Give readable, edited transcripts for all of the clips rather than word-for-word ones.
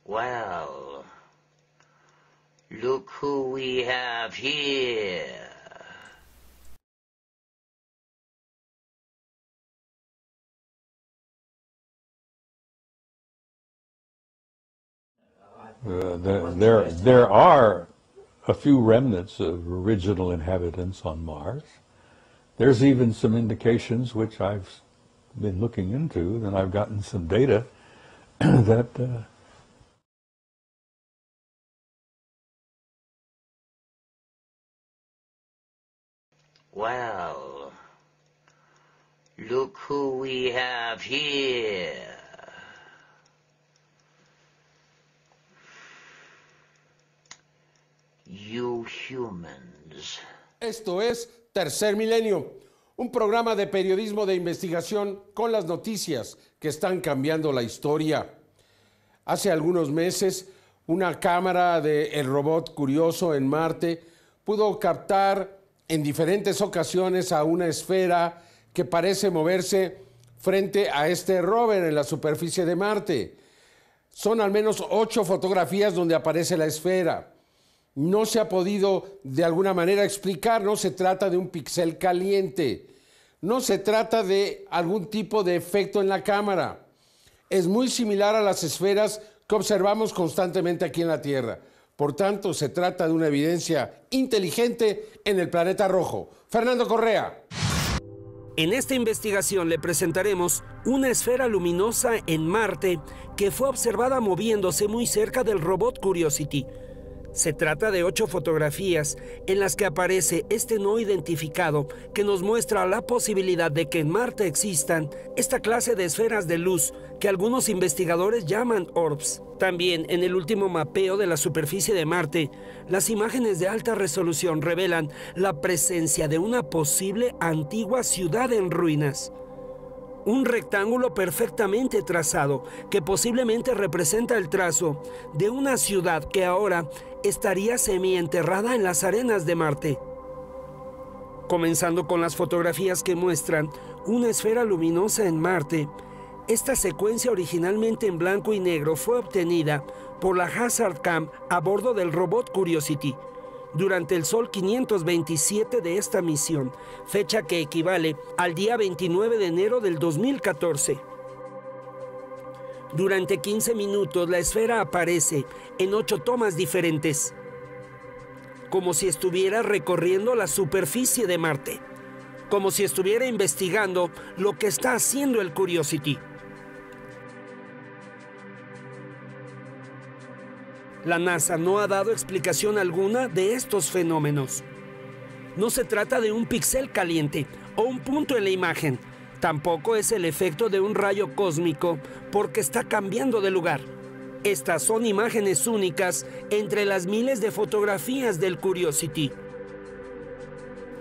Well, look who we have here. There are a few remnants of original inhabitants on Mars. There's even some indications, which I've been looking into, and I've gotten some data that Well, look who we have here. You humans. Esto es Tercer Milenio, un programa de periodismo de investigación con las noticias que están cambiando la historia. Hace algunos meses, una cámara del robot Curioso en Marte pudo captar en diferentes ocasiones a una esfera que parece moverse frente a este rover en la superficie de Marte. Son al menos 8 fotografías donde aparece la esfera. No se ha podido de alguna manera explicar, no se trata de un píxel caliente, no se trata de algún tipo de efecto en la cámara. Es muy similar a las esferas que observamos constantemente aquí en la Tierra. Por tanto, se trata de una evidencia inteligente en el planeta rojo. Fernando Correa. En esta investigación le presentaremos una esfera luminosa en Marte que fue observada moviéndose muy cerca del robot Curiosity. Se trata de 8 fotografías en las que aparece este no identificado que nos muestra la posibilidad de que en Marte existan esta clase de esferas de luz que algunos investigadores llaman orbs. También en el último mapeo de la superficie de Marte, las imágenes de alta resolución revelan la presencia de una posible antigua ciudad en ruinas. Un rectángulo perfectamente trazado que posiblemente representa el trazo de una ciudad que ahora estaría semienterrada en las arenas de Marte. Comenzando con las fotografías que muestran una esfera luminosa en Marte, esta secuencia originalmente en blanco y negro fue obtenida por la Hazard Cam a bordo del robot Curiosity durante el Sol 527 de esta misión, fecha que equivale al día 29 de enero del 2014. Durante 15 minutos la esfera aparece en 8 tomas diferentes, como si estuviera recorriendo la superficie de Marte, como si estuviera investigando lo que está haciendo el Curiosity. La NASA no ha dado explicación alguna de estos fenómenos. No se trata de un píxel caliente o un punto en la imagen. Tampoco es el efecto de un rayo cósmico porque está cambiando de lugar. Estas son imágenes únicas entre las miles de fotografías del Curiosity.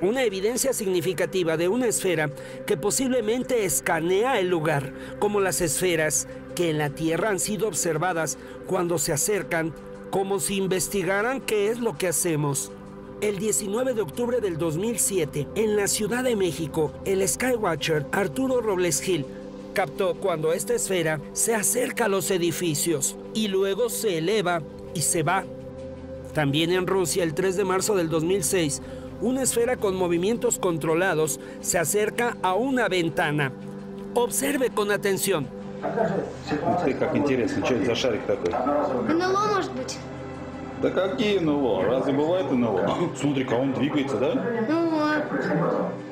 Una evidencia significativa de una esfera que posiblemente escanea el lugar, como las esferas que en la Tierra han sido observadas cuando se acercan, como si investigaran qué es lo que hacemos. El 19 de octubre del 2007, en la Ciudad de México, el Skywatcher Arturo Robles Gil captó cuando esta esfera se acerca a los edificios y luego se eleva y se va. También en Rusia, el 3 de marzo del 2006, una esfera con movimientos controlados se acerca a una ventana. Observe con atención. Смотри, как интересно, что это за шарик такой? НЛО, может быть? Да какие НЛО? Разве бывает НЛО? Смотри-ка, он двигается, да? Ну вот.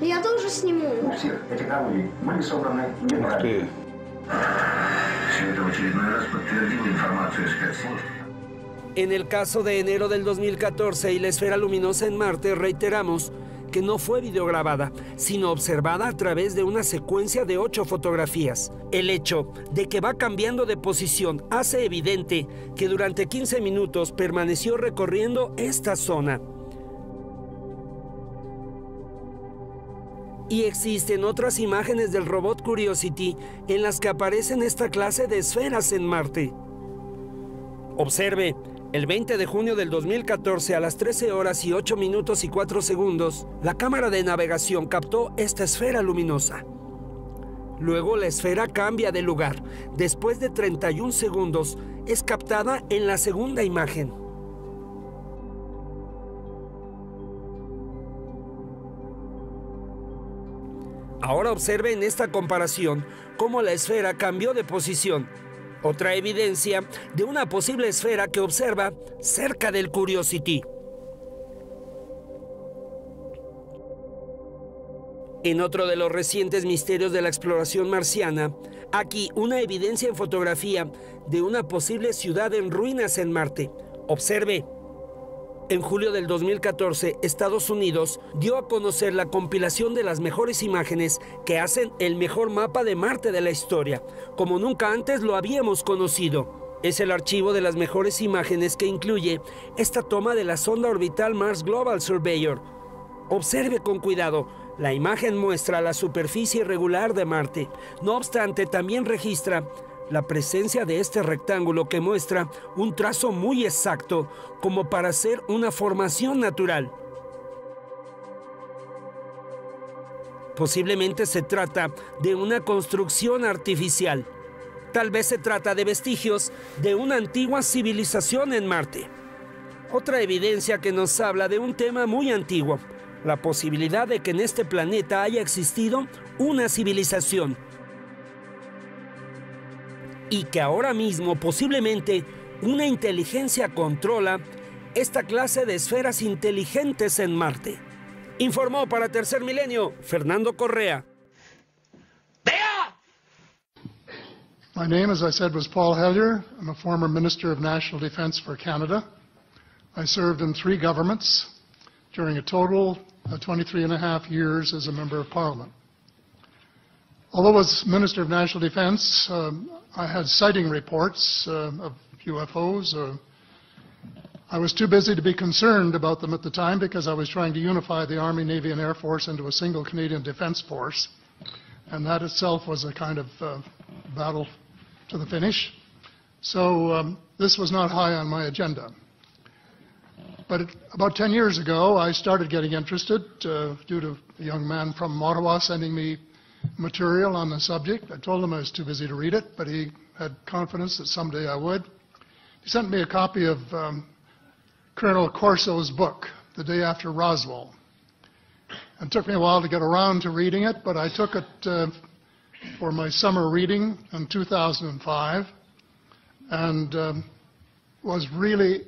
Я тоже сниму. Ух ты. Все это в очередной раз подтвердило информацию спецслужб. En el caso de enero del 2014 y la esfera luminosa en Marte, reiteramos que no fue videograbada, sino observada a través de una secuencia de 8 fotografías. El hecho de que va cambiando de posición hace evidente que durante 15 minutos permaneció recorriendo esta zona. Y existen otras imágenes del robot Curiosity en las que aparecen esta clase de esferas en Marte. Observe. El 20 de junio del 2014, a las 13 horas y 8 minutos y 4 segundos, la cámara de navegación captó esta esfera luminosa. Luego la esfera cambia de lugar. Después de 31 segundos, es captada en la segunda imagen. Ahora observe en esta comparación cómo la esfera cambió de posición. Otra evidencia de una posible esfera que observa cerca del Curiosity. En otro de los recientes misterios de la exploración marciana, aquí una evidencia en fotografía de una posible ciudad en ruinas en Marte. Observe. En julio del 2014, Estados Unidos dio a conocer la compilación de las mejores imágenes que hacen el mejor mapa de Marte de la historia, como nunca antes lo habíamos conocido. Es el archivo de las mejores imágenes que incluye esta toma de la sonda orbital Mars Global Surveyor. Observe con cuidado. La imagen muestra la superficie irregular de Marte. No obstante, también registra la presencia de este rectángulo que muestra un trazo muy exacto como para ser una formación natural. Posiblemente se trata de una construcción artificial. Tal vez se trata de vestigios de una antigua civilización en Marte. Otra evidencia que nos habla de un tema muy antiguo, la posibilidad de que en este planeta haya existido una civilización. Y que ahora mismo posiblemente una inteligencia controla esta clase de esferas inteligentes en Marte. Informó para Tercer Milenio, Fernando Correa. My name, as I said, was Paul Hellyer. I'm a former Minister of National Defence for Canada. I served in 3 governments during a total of 23 and a half years as a Member of Parliament. Although as Minister of National Defence, I had sighting reports of UFOs. I was too busy to be concerned about them at the time because I was trying to unify the Army, Navy and Air Force into a single Canadian Defence Force. And that itself was a kind of battle to the finish. So this was not high on my agenda. But about 10 years ago, I started getting interested due to a young man from Ottawa sending me material on the subject. I told him I was too busy to read it, but he had confidence that someday I would. He sent me a copy of Colonel Corso's book, The Day After Roswell. It took me a while to get around to reading it, but I took it for my summer reading in 2005 and was really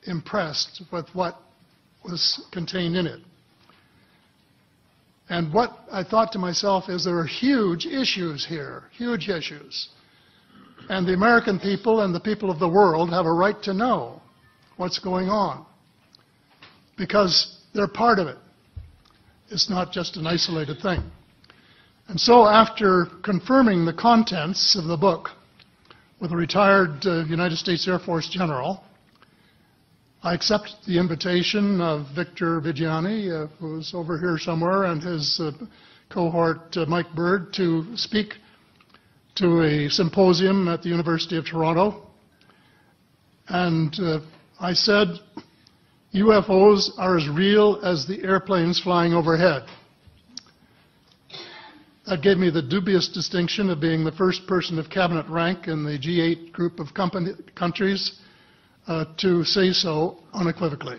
impressed with what was contained in it. And what I thought to myself is there are huge issues here, huge issues. And the American people and the people of the world have a right to know what's going on because they're part of it. It's not just an isolated thing. And so after confirming the contents of the book with a retired United States Air Force general, I accept the invitation of Victor Vigiani, who's over here somewhere, and his cohort, Mike Bird, to speak to a symposium at the University of Toronto. And I said, UFOs are as real as the airplanes flying overhead. That gave me the dubious distinction of being the first person of cabinet rank in the G8 group of countries to say so unequivocally.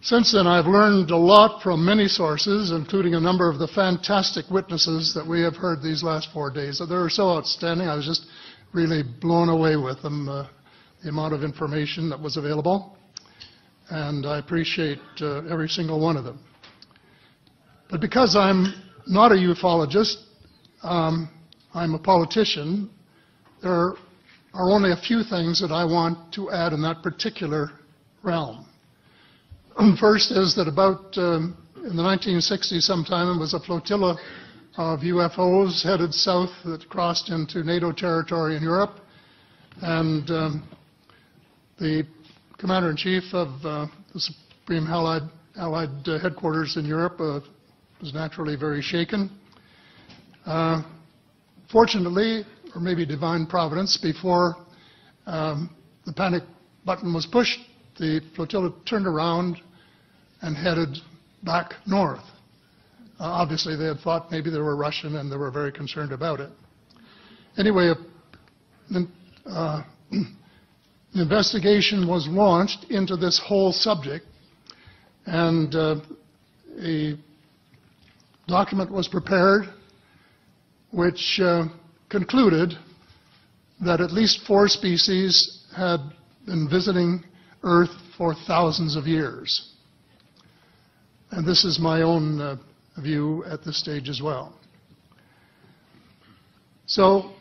Since then, I've learned a lot from many sources, including a number of the fantastic witnesses that we have heard these last 4 days. They were so outstanding, I was just really blown away with them, the amount of information that was available. And I appreciate every single one of them. But because I'm not a ufologist, I'm a politician, there are only a few things that I want to add in that particular realm. First is that about in the 1960s sometime, it was a flotilla of UFOs headed south that crossed into NATO territory in Europe. And the Commander-in-Chief of the Supreme Allied Headquarters in Europe was naturally very shaken. Fortunately, or maybe divine providence, before the panic button was pushed, the flotilla turned around and headed back north. Obviously, they had thought maybe they were Russian, and they were very concerned about it. Anyway, the investigation was launched into this whole subject, and a document was prepared which concluded that at least 4 species had been visiting Earth for thousands of years. And this is my own view at this stage as well. So,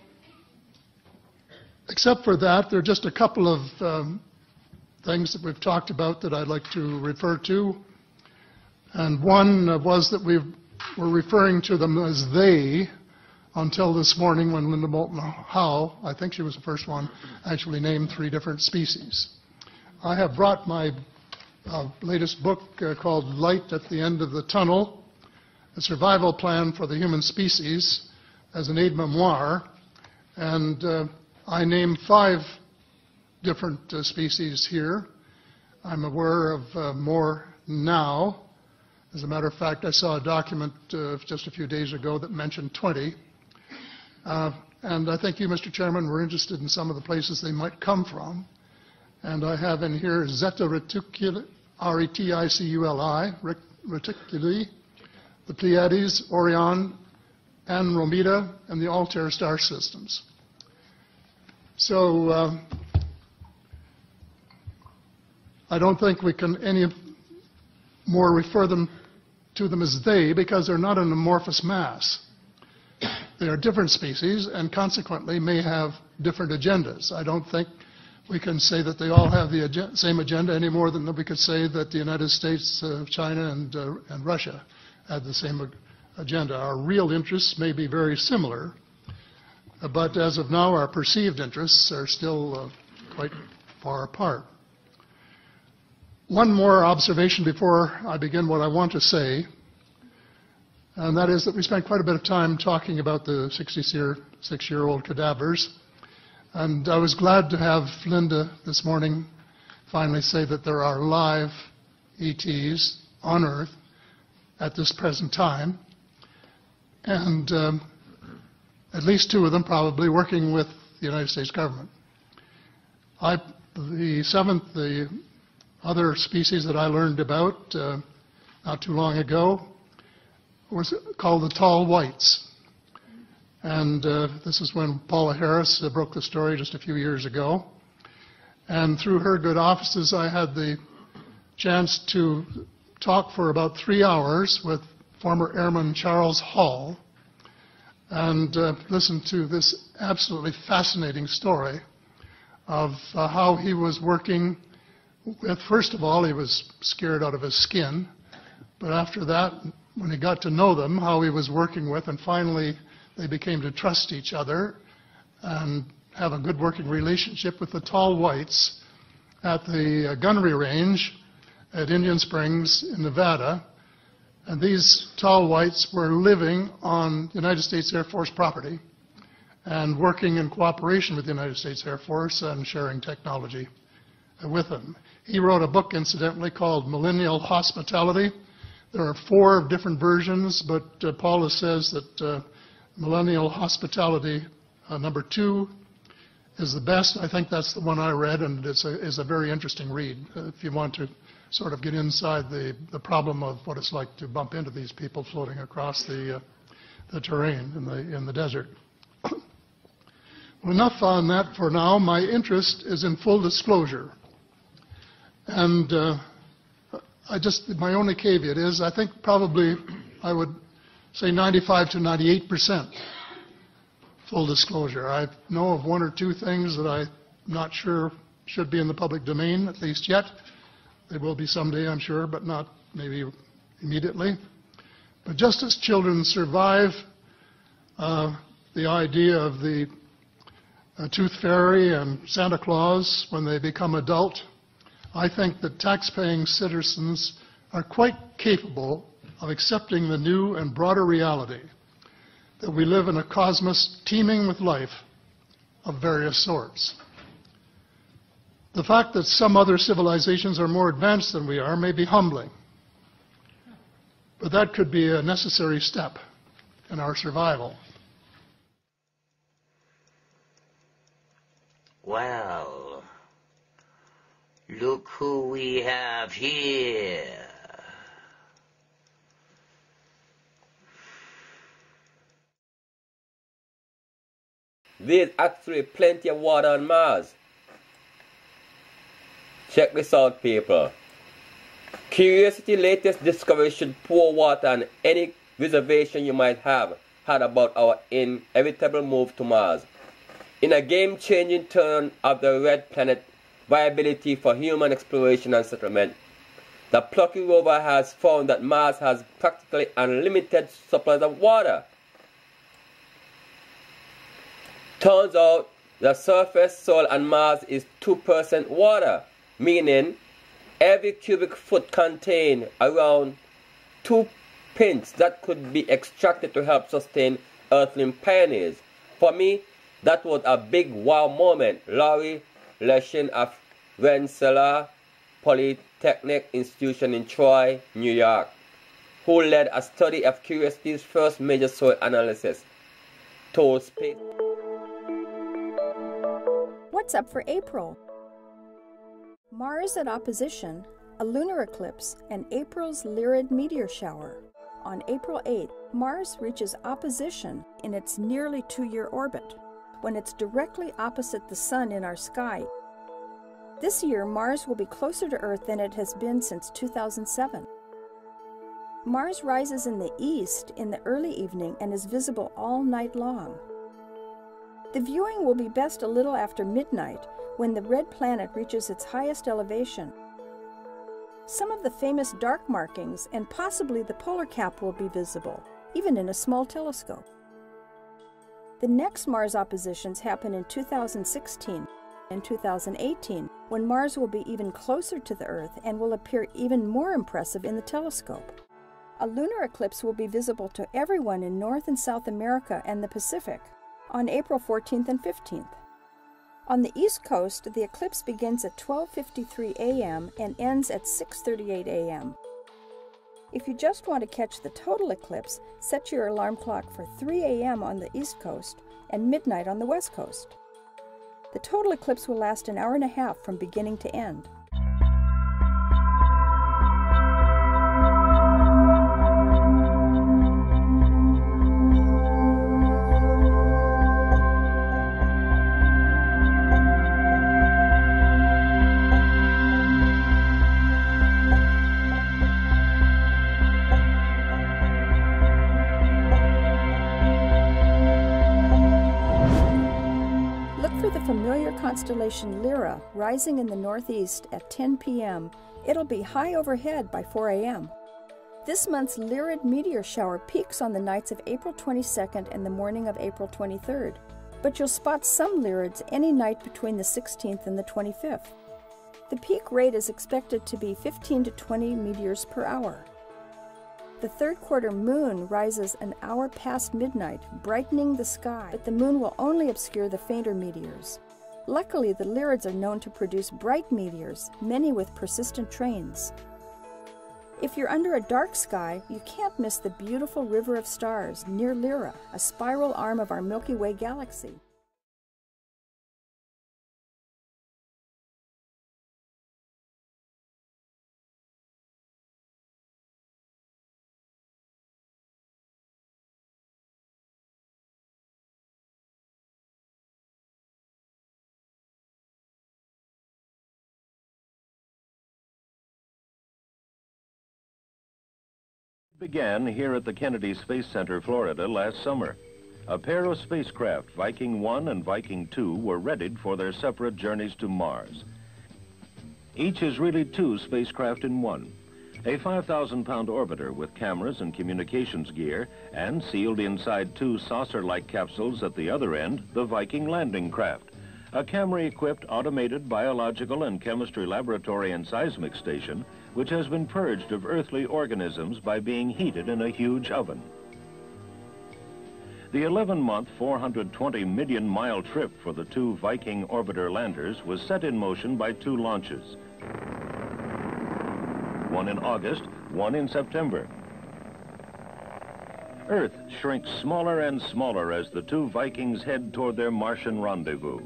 except for that, there are just a couple of things that we've talked about that I'd like to refer to. And one was that we were referring to them as they until this morning when Linda Moulton Howe, I think she was the first one, actually named 3 different species. I have brought my latest book called Light at the End of the Tunnel, A Survival Plan for the Human Species, as an aide-memoir, and I name 5 different species here. I'm aware of more now. As a matter of fact, I saw a document just a few days ago that mentioned 20. And I think you, Mr. Chairman, were interested in some of the places they might come from. And I have in here Zeta reticuli, R-E-T-I-C-U-L-I, reticuli, the Pleiades, Orion, Andromeda, and the Altair star systems. So I don't think we can any more refer to them as they, because they're not an amorphous mass. They are different species and consequently may have different agendas. I don't think we can say that they all have the same agenda any more than we could say that the United States, China, and Russia had the same agenda. Our real interests may be very similar, but as of now, our perceived interests are still quite far apart. One more observation before I begin what I want to say, and that is that we spent quite a bit of time talking about the 66-year-old cadavers. And I was glad to have Linda this morning finally say that there are live ETs on Earth at this present time, and at least 2 of them probably working with the United States government. The other species that I learned about not too long ago was called the tall whites. And this is when Paula Harris broke the story just a few years ago. And through her good offices, I had the chance to talk for about 3 hours with former Airman Charles Hall and listen to this absolutely fascinating story of how he was working with, first of all, he was scared out of his skin, but after that, when he got to know them, how he was working with, and finally they became to trust each other and have a good working relationship with the tall whites at the gunnery range at Indian Springs in Nevada. And these tall whites were living on United States Air Force property and working in cooperation with the United States Air Force and sharing technology with them. He wrote a book, incidentally, called Millennial Hospitality. There are 4 different versions, but Paula says that Millennial Hospitality number 2 is the best. I think that's the one I read, and it's a very interesting read if you want to sort of get inside the problem of what it's like to bump into these people floating across the terrain in the desert. Well, enough on that for now. My interest is in full disclosure. And my only caveat is I think probably I would say 95 to 98% full disclosure. I know of 1 or 2 things that I'm not sure should be in the public domain, at least yet. They will be someday, I'm sure, but not maybe immediately. But just as children survive the idea of the Tooth Fairy and Santa Claus when they become adult, I think that tax-paying citizens are quite capable of accepting the new and broader reality that we live in a cosmos teeming with life of various sorts. The fact that some other civilizations are more advanced than we are may be humbling, but that could be a necessary step in our survival. Well, look who we have here. There's actually plenty of water on Mars. Check this out, people. Curiosity's latest discovery should pour water on any reservation you might have had about our inevitable move to Mars. In a game-changing turn of the red planet viability for human exploration and settlement, the plucky rover has found that Mars has practically unlimited supplies of water. Turns out the surface soil on Mars is 2% water, meaning every cubic foot contains around 2 pints that could be extracted to help sustain Earthling pioneers. For me, that was a big wow moment. Laurie Leshin of Rensselaer Polytechnic Institution in Troy, New York, who led a study of Curiosity's first major soil analysis, told Space. What's up for April? Mars at opposition, a lunar eclipse, and April's Lyrid meteor shower. On April 8th, Mars reaches opposition in its nearly 2-year orbit, when it's directly opposite the Sun in our sky. This year, Mars will be closer to Earth than it has been since 2007. Mars rises in the east in the early evening and is visible all night long. The viewing will be best a little after midnight, when the red planet reaches its highest elevation. Some of the famous dark markings and possibly the polar cap will be visible, even in a small telescope. The next Mars oppositions happen in 2016 and 2018, when Mars will be even closer to the Earth and will appear even more impressive in the telescope. A lunar eclipse will be visible to everyone in North and South America and the Pacific on April 14th and 15th. On the East Coast, the eclipse begins at 12:53 a.m. and ends at 6:38 a.m. If you just want to catch the total eclipse, set your alarm clock for 3 a.m. on the East Coast and midnight on the West Coast. The total eclipse will last an hour and a half from beginning to end. Familiar constellation Lyra rising in the northeast at 10 p.m. It'll be high overhead by 4 a.m. This month's Lyrid meteor shower peaks on the nights of April 22nd and the morning of April 23rd, but you'll spot some Lyrids any night between the 16th and the 25th. The peak rate is expected to be 15 to 20 meteors per hour. The third quarter moon rises an hour past midnight, brightening the sky, but the moon will only obscure the fainter meteors. Luckily, the Lyrids are known to produce bright meteors, many with persistent trains. If you're under a dark sky, you can't miss the beautiful river of stars near Lyra, a spiral arm of our Milky Way galaxy. Began here at the Kennedy Space Center, Florida, last summer. A pair of spacecraft, Viking 1 and Viking 2, were readied for their separate journeys to Mars. Each is really 2 spacecraft in one. A 5,000-pound orbiter with cameras and communications gear, and sealed inside 2 saucer-like capsules at the other end, the Viking landing craft. A camera-equipped automated biological and chemistry laboratory and seismic station, which has been purged of earthly organisms by being heated in a huge oven. The 11-month, 420-million-mile trip for the two Viking orbiter landers was set in motion by two launches. One in August, one in September. Earth shrinks smaller and smaller as the two Vikings head toward their Martian rendezvous.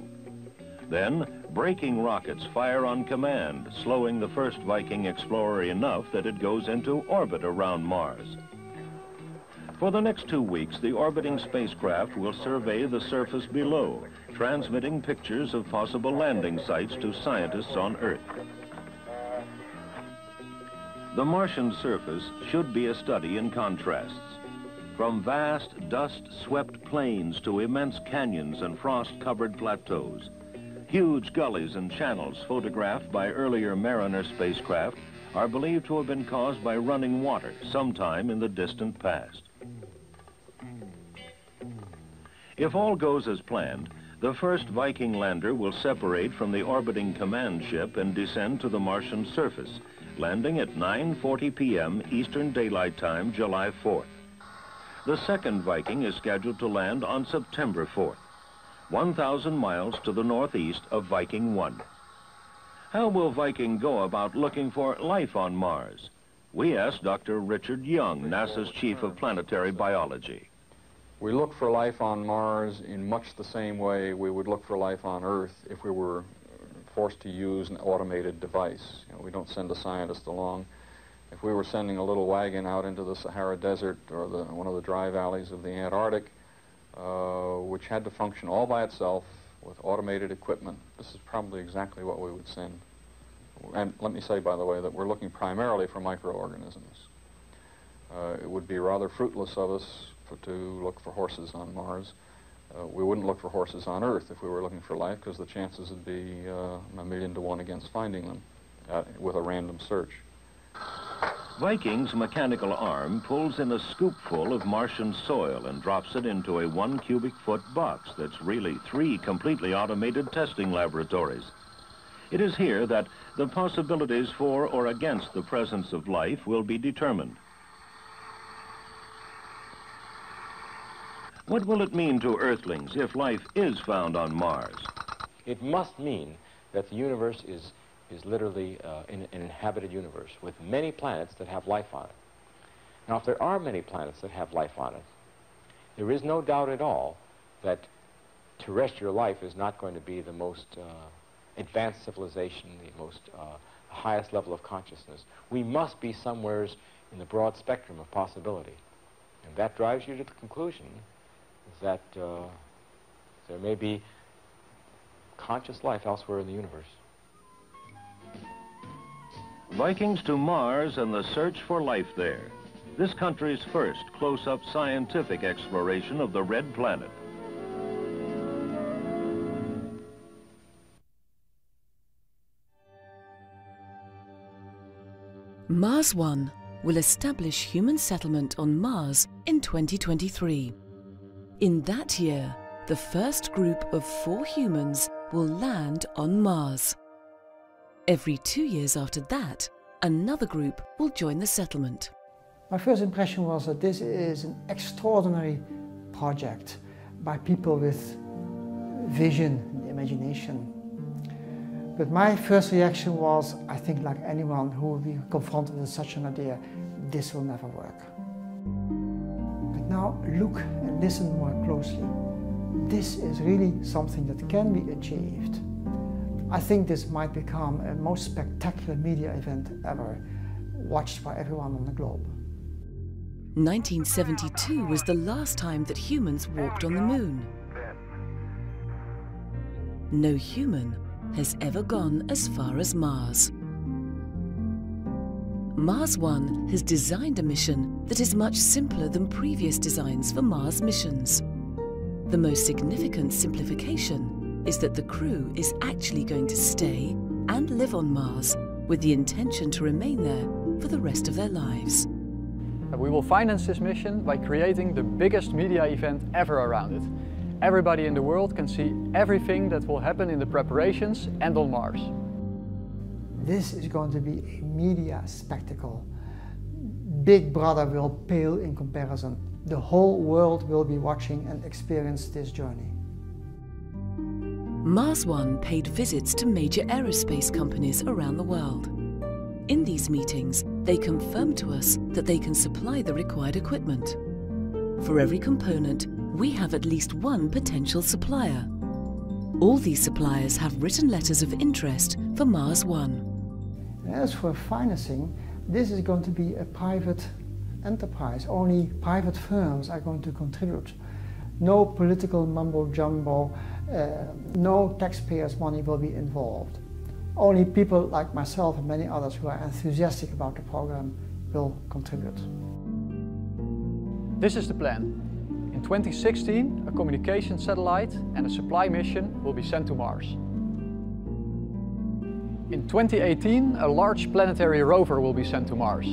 Then, braking rockets fire on command, slowing the first Viking explorer enough that it goes into orbit around Mars. For the next 2 weeks, the orbiting spacecraft will survey the surface below, transmitting pictures of possible landing sites to scientists on Earth. The Martian surface should be a study in contrasts. From vast, dust-swept plains to immense canyons and frost-covered plateaus, huge gullies and channels photographed by earlier Mariner spacecraft are believed to have been caused by running water sometime in the distant past. If all goes as planned, the first Viking lander will separate from the orbiting command ship and descend to the Martian surface, landing at 9:40 p.m. Eastern Daylight Time, July 4th. The second Viking is scheduled to land on September 4th, 1,000 miles to the northeast of Viking 1. How will Viking go about looking for life on Mars? We asked Dr. Richard Young, NASA's Chief of Planetary Biology. We look for life on Mars in much the same way we would look for life on Earth if we were forced to use an automated device. You know, we don't send a scientist along. If we were sending a little wagon out into the Sahara Desert or one of the dry valleys of the Antarctic, which had to function all by itself with automated equipment, this is probably exactly what we would send. And let me say, by the way, that we're looking primarily for microorganisms. It would be rather fruitless of us to look for horses on Mars. We wouldn't look for horses on Earth if we were looking for life, because the chances would be 1,000,000 to 1 against finding them with a random search. Viking's mechanical arm pulls in a scoopful of Martian soil and drops it into a 1 cubic foot box that's really 3 completely automated testing laboratories. It is here that the possibilities for or against the presence of life will be determined. What will it mean to Earthlings if life is found on Mars? It must mean that the universe is literally an inhabited universe with many planets that have life on it. Now, if there are many planets that have life on it, there is no doubt at all that terrestrial life is not going to be the most advanced civilization, the most highest level of consciousness. We must be somewheres in the broad spectrum of possibility. And that drives you to the conclusion that there may be conscious life elsewhere in the universe. Vikings to Mars and the search for life there. This country's first close-up scientific exploration of the red planet. Mars 1 will establish human settlement on Mars in 2023. In that year, the first group of 4 humans will land on Mars. Every 2 years after that, another group will join the settlement. My first impression was that this is an extraordinary project by people with vision and imagination. But my first reaction was, I think like anyone who will be confronted with such an idea, this will never work. But now look and listen more closely. This is really something that can be achieved. I think this might become a most spectacular media event ever, watched by everyone on the globe. 1972 was the last time that humans walked on the moon. No human has ever gone as far as Mars. Mars 1 has designed a mission that is much simpler than previous designs for Mars missions. The most significant simplification is that the crew is actually going to stay and live on Mars with the intention to remain there for the rest of their lives. We will finance this mission by creating the biggest media event ever around it. Everybody in the world can see everything that will happen in the preparations and on Mars. This is going to be a media spectacle. Big Brother will pale in comparison. the whole world will be watching and experience this journey. Mars One paid visits to major aerospace companies around the world. In these meetings, they confirmed to us that they can supply the required equipment. For every component, we have at least one potential supplier. All these suppliers have written letters of interest for Mars One. As for financing, this is going to be a private enterprise. Only private firms are going to contribute. No political mumbo-jumbo, no taxpayers' money will be involved. Only people like myself and many others who are enthusiastic about the program will contribute. This is the plan. In 2016, a communication satellite and a supply mission will be sent to Mars. In 2018, a large planetary rover will be sent to Mars.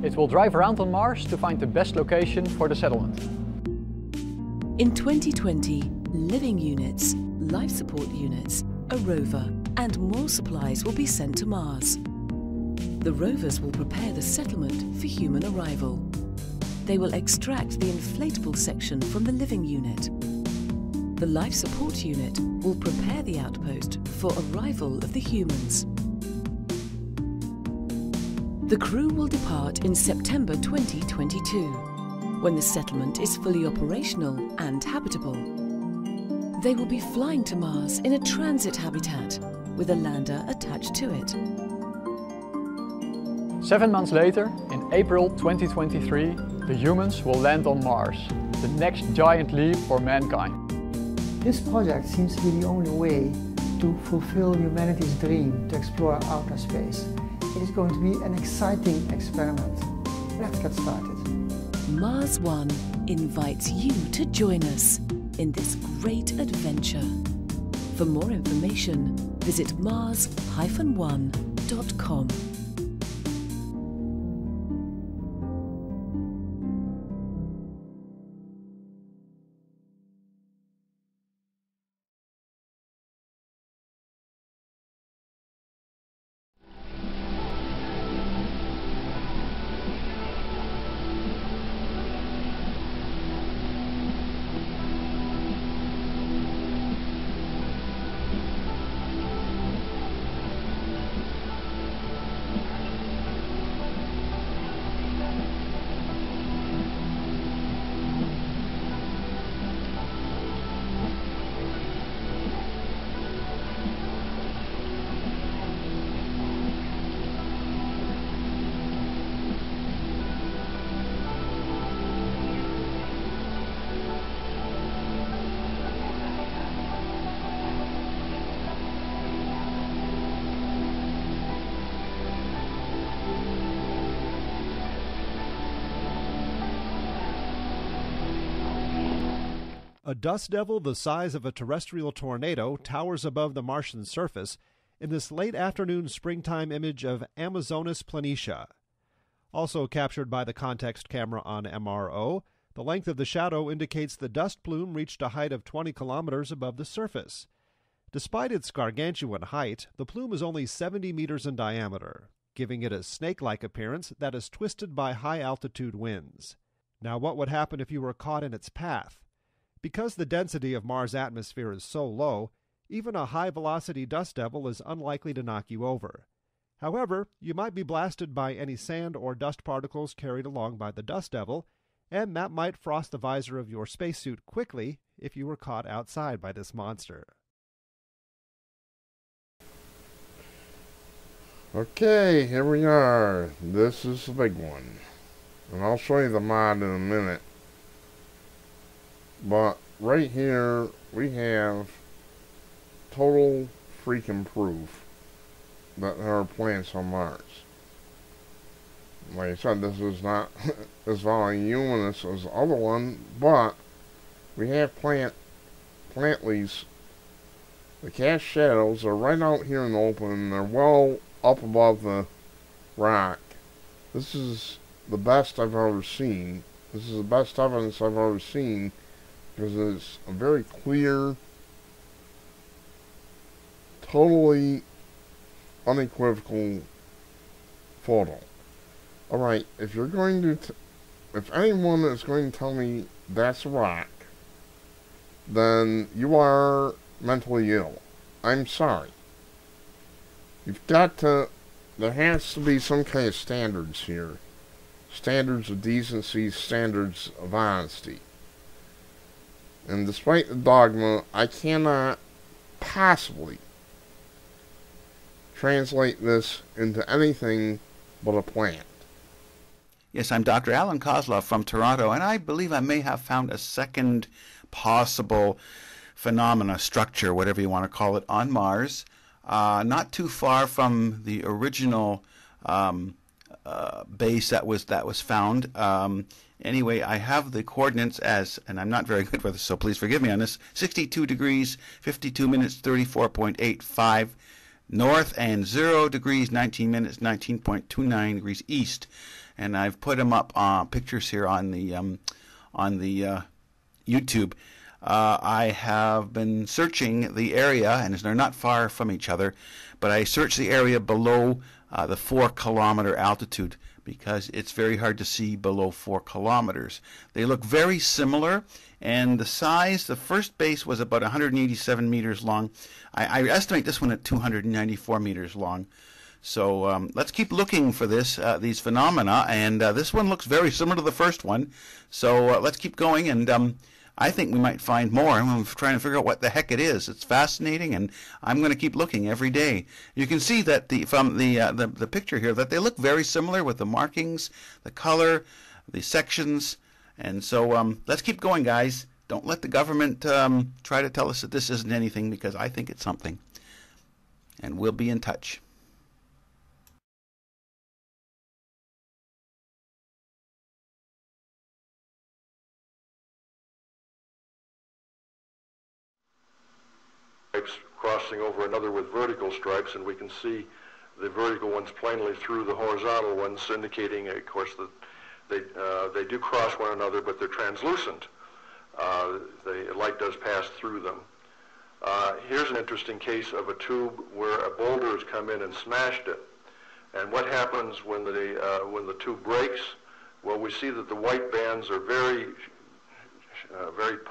It will drive around on Mars to find the best location for the settlement. In 2020, living units, life support units, a rover, and more supplies will be sent to Mars. The rovers will prepare the settlement for human arrival. They will extract the inflatable section from the living unit. The life support unit will prepare the outpost for arrival of the humans. The crew will depart in September 2022, when the settlement is fully operational and habitable. They will be flying to Mars in a transit habitat with a lander attached to it. 7 months later, in April 2023, the humans will land on Mars, the next giant leap for mankind. This project seems to be the only way to fulfill humanity's dream to explore outer space. It is going to be an exciting experiment. Let's get started. Mars One invites you to join us in this great adventure. For more information, visit mars-one.com. A dust devil the size of a terrestrial tornado towers above the Martian surface in this late afternoon springtime image of Amazonas planitia. Also captured by the context camera on MRO, the length of the shadow indicates the dust plume reached a height of 20 kilometers above the surface. Despite its gargantuan height, the plume is only 70 meters in diameter, giving it a snake-like appearance that is twisted by high-altitude winds. Now, what would happen if you were caught in its path? Because the density of Mars' atmosphere is so low, even a high-velocity dust devil is unlikely to knock you over. However, you might be blasted by any sand or dust particles carried along by the dust devil, and that might frost the visor of your spacesuit quickly if you were caught outside by this monster. Okay, here we are. This is the big one. And I'll show you the mod in a minute. But right here we have total freaking proof that there are plants on Mars. Like I said, this is not as voluminous as the other one, but we have plant leaves. The cast shadows are right out here in the open. They're well up above the rock. This is the best I've ever seen. This is the best evidence I've ever seen, because it's a very clear, totally unequivocal photo. Alright, if you're going to if anyone is going to tell me that's rock, then you are mentally ill. I'm sorry. You've got to, there has to be some kind of standards here. Standards of decency, standards of honesty. And despite the dogma, I cannot possibly translate this into anything but a plant. Yes, I'm Dr. Alan Kozlov from Toronto, and I believe I may have found a second possible phenomena, structure, whatever you want to call it, on Mars, not too far from the original base that was found. Anyway, I have the coordinates as, and I'm not very good with this, so please forgive me on this, 62 degrees, 52 minutes, 34.85 north, and 0 degrees, 19 minutes, 19.29 degrees east. And I've put them up pictures here on the YouTube. I have been searching the area, and they're not far from each other, but I searched the area below the 4-kilometer altitude because it's very hard to see below 4 kilometers. They look very similar, and the size, the first base was about 187 meters long. I estimate this one at 294 meters long. So let's keep looking for these phenomena, and this one looks very similar to the first one. So let's keep going, and I think we might find more. I'm trying to figure out what the heck it is. It's fascinating, and I'm going to keep looking every day. You can see that from the picture here that they look very similar with the markings, the color, the sections, and so let's keep going, guys. Don't let the government try to tell us that this isn't anything, because I think it's something. And we'll be in touch. Crossing over another with vertical stripes, and we can see the vertical ones plainly through the horizontal ones, indicating, of course, that they do cross one another, but they're translucent. The light does pass through them. Here's an interesting case of a tube where a boulder has come in and smashed it. And what happens when the tube breaks? Well, we see that the white bands are very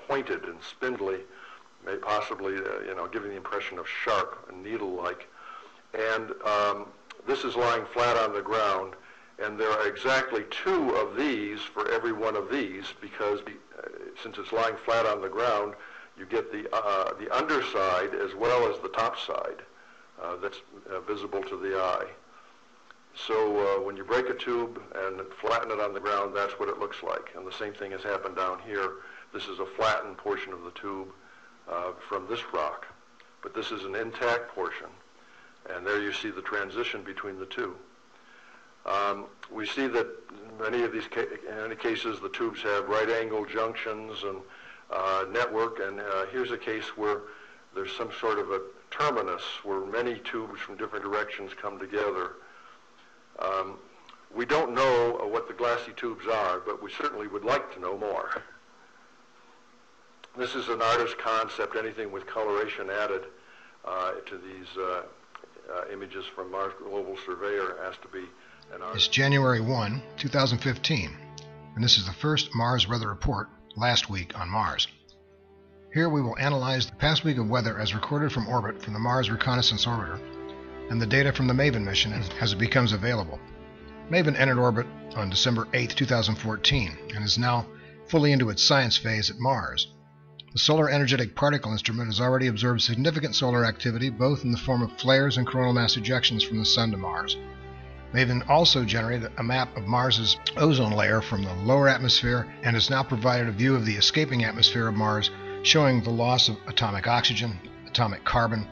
pointed and spindly, may possibly, giving the impression of sharp and needle-like. And this is lying flat on the ground, and there are exactly 2 of these for every one of these, because since it's lying flat on the ground, you get the underside as well as the top side that's visible to the eye. So when you break a tube and flatten it on the ground, that's what it looks like. And the same thing has happened down here. This is a flattened portion of the tube from this rock, but this is an intact portion, and there you see the transition between the two. We see that in many cases the tubes have right angle junctions and network, and here's a case where there's some sort of a terminus where many tubes from different directions come together. We don't know what the glassy tubes are, but we certainly would like to know more. This is an artist's concept. Anything with coloration added to these images from Mars Global Surveyor has to be an artist. It's January 1, 2015, and this is the first Mars weather report last week on Mars. Here we will analyze the past week of weather as recorded from orbit from the Mars Reconnaissance Orbiter and the data from the MAVEN mission as it becomes available. MAVEN entered orbit on December 8, 2014, and is now fully into its science phase at Mars. The Solar Energetic Particle Instrument has already observed significant solar activity, both in the form of flares and coronal mass ejections from the Sun to Mars. MAVEN also generated a map of Mars's ozone layer from the lower atmosphere and has now provided a view of the escaping atmosphere of Mars, showing the loss of atomic oxygen, atomic carbon,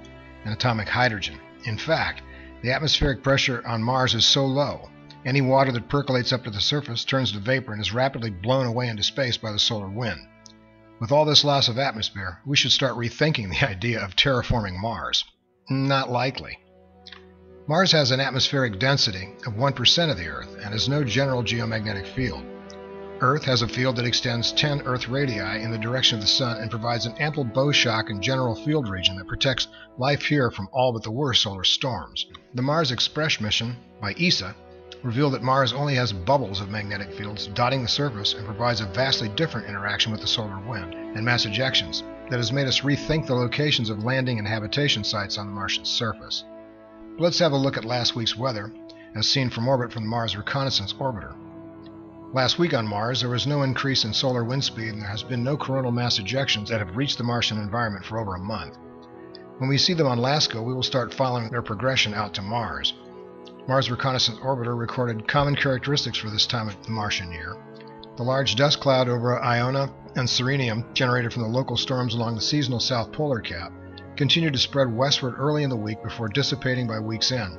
and atomic hydrogen. In fact, the atmospheric pressure on Mars is so low, any water that percolates up to the surface turns to vapor and is rapidly blown away into space by the solar wind. With all this loss of atmosphere, we should start rethinking the idea of terraforming Mars. Not likely. Mars has an atmospheric density of 1% of the Earth and has no general geomagnetic field. Earth has a field that extends 10 Earth radii in the direction of the Sun and provides an ample bow shock and general field region that protects life here from all but the worst solar storms. The Mars Express mission by ESA reveal that Mars only has bubbles of magnetic fields dotting the surface and provides a vastly different interaction with the solar wind and mass ejections that has made us rethink the locations of landing and habitation sites on the Martian surface. But let's have a look at last week's weather as seen from orbit from the Mars Reconnaissance Orbiter. Last week on Mars, there was no increase in solar wind speed and there has been no coronal mass ejections that have reached the Martian environment for over a month. When we see them on LASCO, we will start following their progression out to Mars. Mars Reconnaissance Orbiter recorded common characteristics for this time of the Martian year. The large dust cloud over Iona and Serenium, generated from the local storms along the seasonal south polar cap, continued to spread westward early in the week before dissipating by week's end.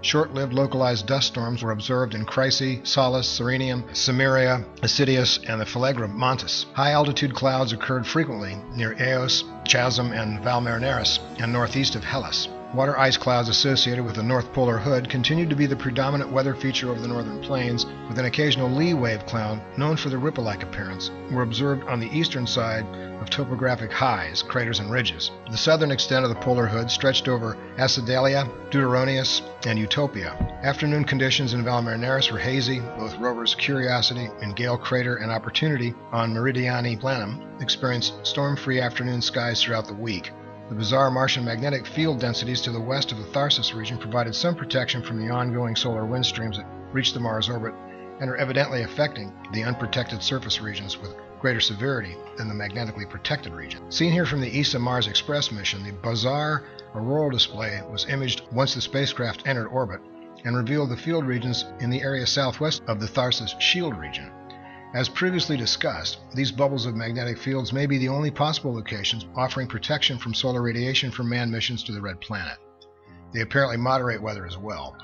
Short-lived localized dust storms were observed in Chryse, Salus, Serenium, Cimmeria, Assidius, and the Phalegra Montis. High-altitude clouds occurred frequently near Eos, Chasm, and Valmerinaris, and northeast of Hellas. Water ice clouds associated with the North Polar Hood continued to be the predominant weather feature over the northern plains, with an occasional lee wave cloud, known for their ripple-like appearance, were observed on the eastern side of topographic highs, craters, and ridges. The southern extent of the polar hood stretched over Acidalia, Deuteronius, and Utopia. Afternoon conditions in Valmerinaris were hazy. Both rovers Curiosity and Gale Crater and Opportunity on Meridiani Planum experienced storm-free afternoon skies throughout the week. The bizarre Martian magnetic field densities to the west of the Tharsis region provided some protection from the ongoing solar wind streams that reach the Mars orbit and are evidently affecting the unprotected surface regions with greater severity than the magnetically protected region. Seen here from the ESA Mars Express mission, the bizarre auroral display was imaged once the spacecraft entered orbit and revealed the field regions in the area southwest of the Tharsis Shield region. As previously discussed, these bubbles of magnetic fields may be the only possible locations offering protection from solar radiation from manned missions to the Red Planet. They apparently moderate weather as well.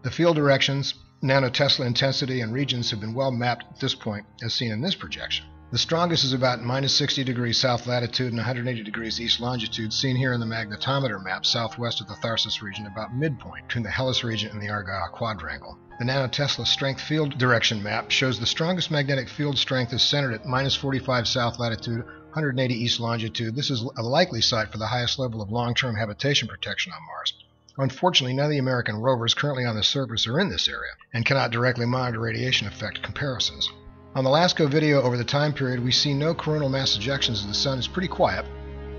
The field directions, nanotesla intensity, and regions have been well mapped at this point, as seen in this projection. The strongest is about -60 degrees south latitude and 180 degrees east longitude, seen here in the magnetometer map southwest of the Tharsis region, about midpoint between the Hellas region and the Argyll quadrangle. The nanotesla strength field direction map shows the strongest magnetic field strength is centered at -45 south latitude, 180 east longitude. This is a likely site for the highest level of long-term habitation protection on Mars. Unfortunately, none of the American rovers currently on the surface are in this area and cannot directly monitor radiation effect comparisons. On the LASCO video over the time period, we see no coronal mass ejections as the sun is pretty quiet,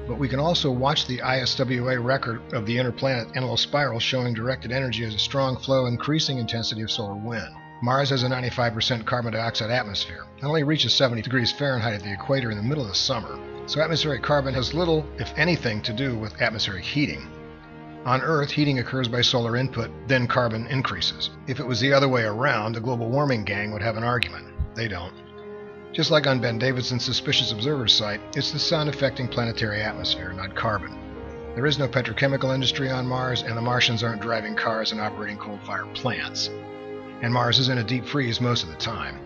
but we can also watch the ISWA record of the interplanet Enlil spiral showing directed energy as a strong flow increasing intensity of solar wind. Mars has a 95% carbon dioxide atmosphere and only reaches 70 degrees Fahrenheit at the equator in the middle of the summer, so atmospheric carbon has little, if anything, to do with atmospheric heating. On Earth, heating occurs by solar input, then carbon increases. If it was the other way around, the global warming gang would have an argument. They don't. Just like on Ben Davidson's Suspicious Observer site, it's the sun affecting planetary atmosphere, not carbon. There is no petrochemical industry on Mars, and the Martians aren't driving cars and operating coal-fired plants. And Mars is in a deep freeze most of the time.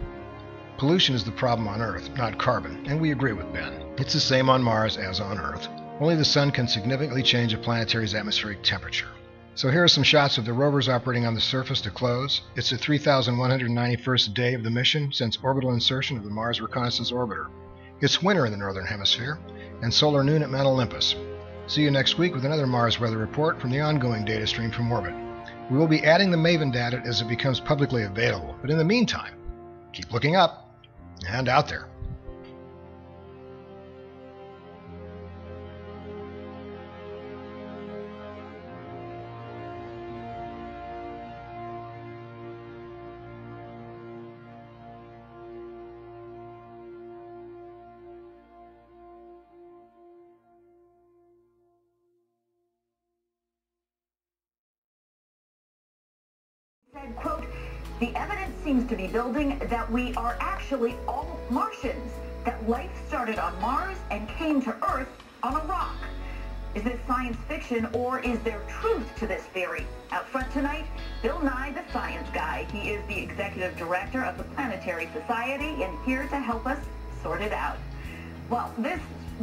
Pollution is the problem on Earth, not carbon, and we agree with Ben. It's the same on Mars as on Earth. Only the sun can significantly change a planetary's atmospheric temperature. So here are some shots of the rovers operating on the surface to close. It's the 3,191st day of the mission since orbital insertion of the Mars Reconnaissance Orbiter. It's winter in the Northern Hemisphere, and solar noon at Mount Olympus. See you next week with another Mars weather report from the ongoing data stream from orbit. We will be adding the MAVEN data as it becomes publicly available, but in the meantime, keep looking up and out there. Said, quote, "The evidence seems to be building that we are actually all Martians, that life started on Mars and came to Earth on a rock. Is this science fiction or is there truth to this theory?" Out front tonight, Bill Nye, the science guy. He is the executive director of the Planetary Society and here to help us sort it out. Well, this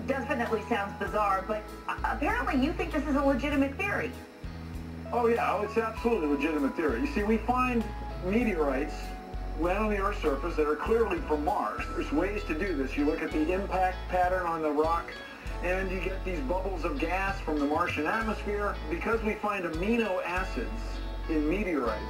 definitely sounds bizarre, but apparently you think this is a legitimate theory. Oh yeah, it's absolutely a legitimate theory. You see, we find meteorites land on the Earth's surface that are clearly from Mars. There's ways to do this. You look at the impact pattern on the rock, and you get these bubbles of gas from the Martian atmosphere. Because we find amino acids in meteorites,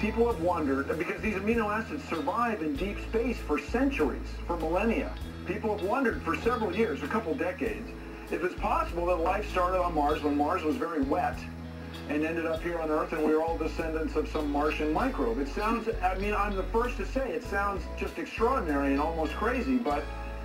people have wondered, because these amino acids survive in deep space for centuries, for millennia. People have wondered for several years, a couple decades, if it's possible that life started on Mars when Mars was very wet and ended up here on Earth and we were all descendants of some Martian microbe. It sounds, I mean, I'm the first to say it sounds just extraordinary and almost crazy, but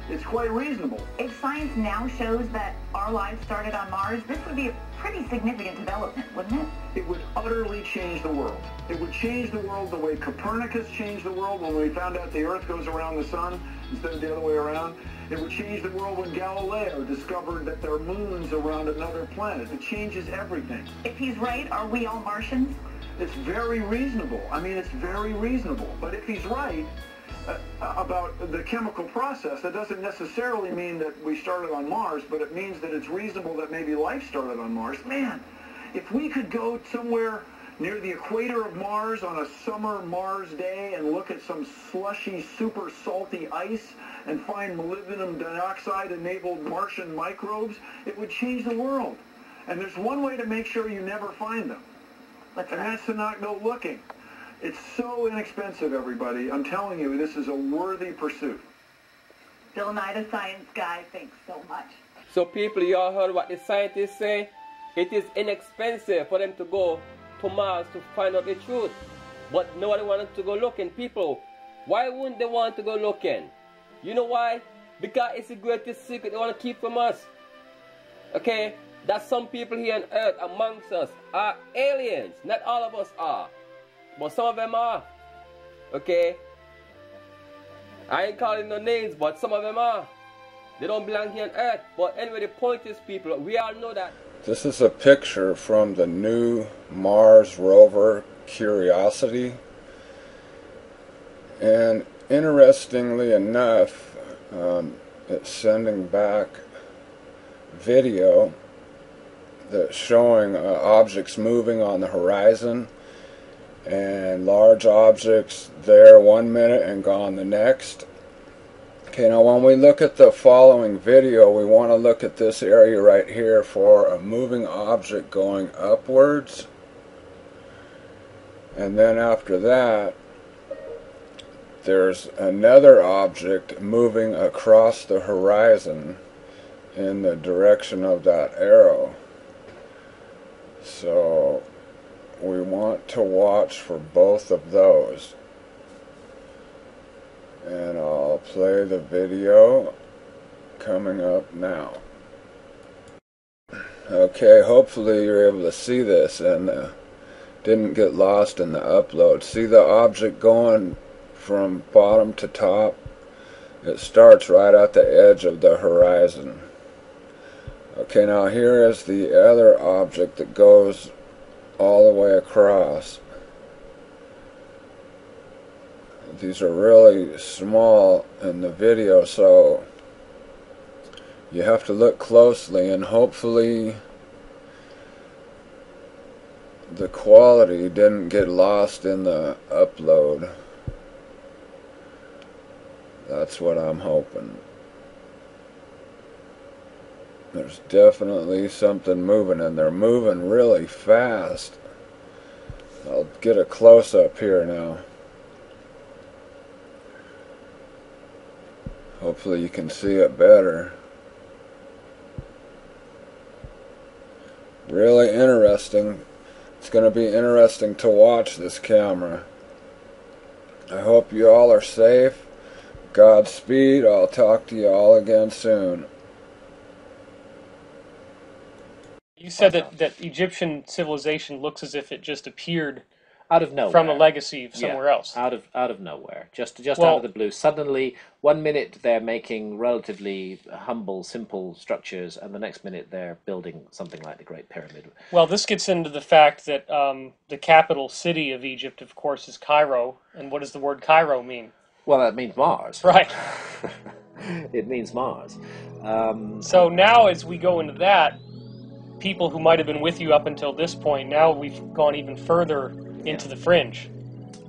it's quite reasonable. If science now shows that our lives started on Mars, this would be a pretty significant development, wouldn't it? It would utterly change the world. It would change the world the way Copernicus changed the world when we found out the Earth goes around the sun instead of the other way around. It would change the world when Galileo discovered that there are moons around another planet. It changes everything. If he's right, are we all Martians? It's very reasonable. I mean, it's very reasonable. But if he's right about the chemical process, that doesn't necessarily mean that we started on Mars, but it means that it's reasonable that maybe life started on Mars. Man, if we could go somewhere near the equator of Mars on a summer Mars day and look at some slushy, super salty ice and find molybdenum dioxide-enabled Martian microbes, it would change the world. And there's one way to make sure you never find them. And that's to not go looking. It's so inexpensive, everybody. I'm telling you, this is a worthy pursuit. Bill Nye, the science guy, thanks so much. So people, you all heard what the scientists say? It is inexpensive for them to go to Mars to find out the truth. But nobody wanted to go looking. People, why wouldn't they want to go looking? You know why? Because it's the greatest secret they want to keep from us. Okay? That some people here on Earth amongst us are aliens. Not all of us are. But some of them are. Okay? I ain't calling no names, but some of them are. They don't belong here on Earth. But anyway, the point is, people, we all know that. This is a picture from the new Mars rover Curiosity. And interestingly enough, it's sending back video that's showing objects moving on the horizon, and large objects there 1 minute and gone the next. Okay, now when we look at the following video, we want to look at this area right here for a moving object going upwards, and then after that there's another object moving across the horizon in the direction of that arrow. So we want to watch for both of those. And I'll play the video coming up now. Okay, hopefully you're able to see this and didn't get lost in the upload. See the object going from bottom to top? It starts right at the edge of the horizon. Okay, now here is the other object that goes all the way across. These are really small in the video, so you have to look closely, and hopefully the quality didn't get lost in the upload. That's what I'm hoping. There's definitely something moving, and they're moving really fast. I'll get a close-up here now. Hopefully you can see it better. Really interesting. It's going to be interesting to watch this camera. I hope you all are safe. Godspeed. I'll talk to you all again soon. You said that Egyptian civilization looks as if it just appeared out of nowhere from a legacy somewhere else. Out of nowhere, just out of the blue. Suddenly, 1 minute they're making relatively humble, simple structures, and the next minute they're building something like the Great Pyramid. Well, this gets into the fact that the capital city of Egypt, of course, is Cairo. And what does the word Cairo mean? Well, that means Mars. Right. It means Mars. So now, as we go into that, people who might have been with you up until this point, now we've gone even further into the fringe.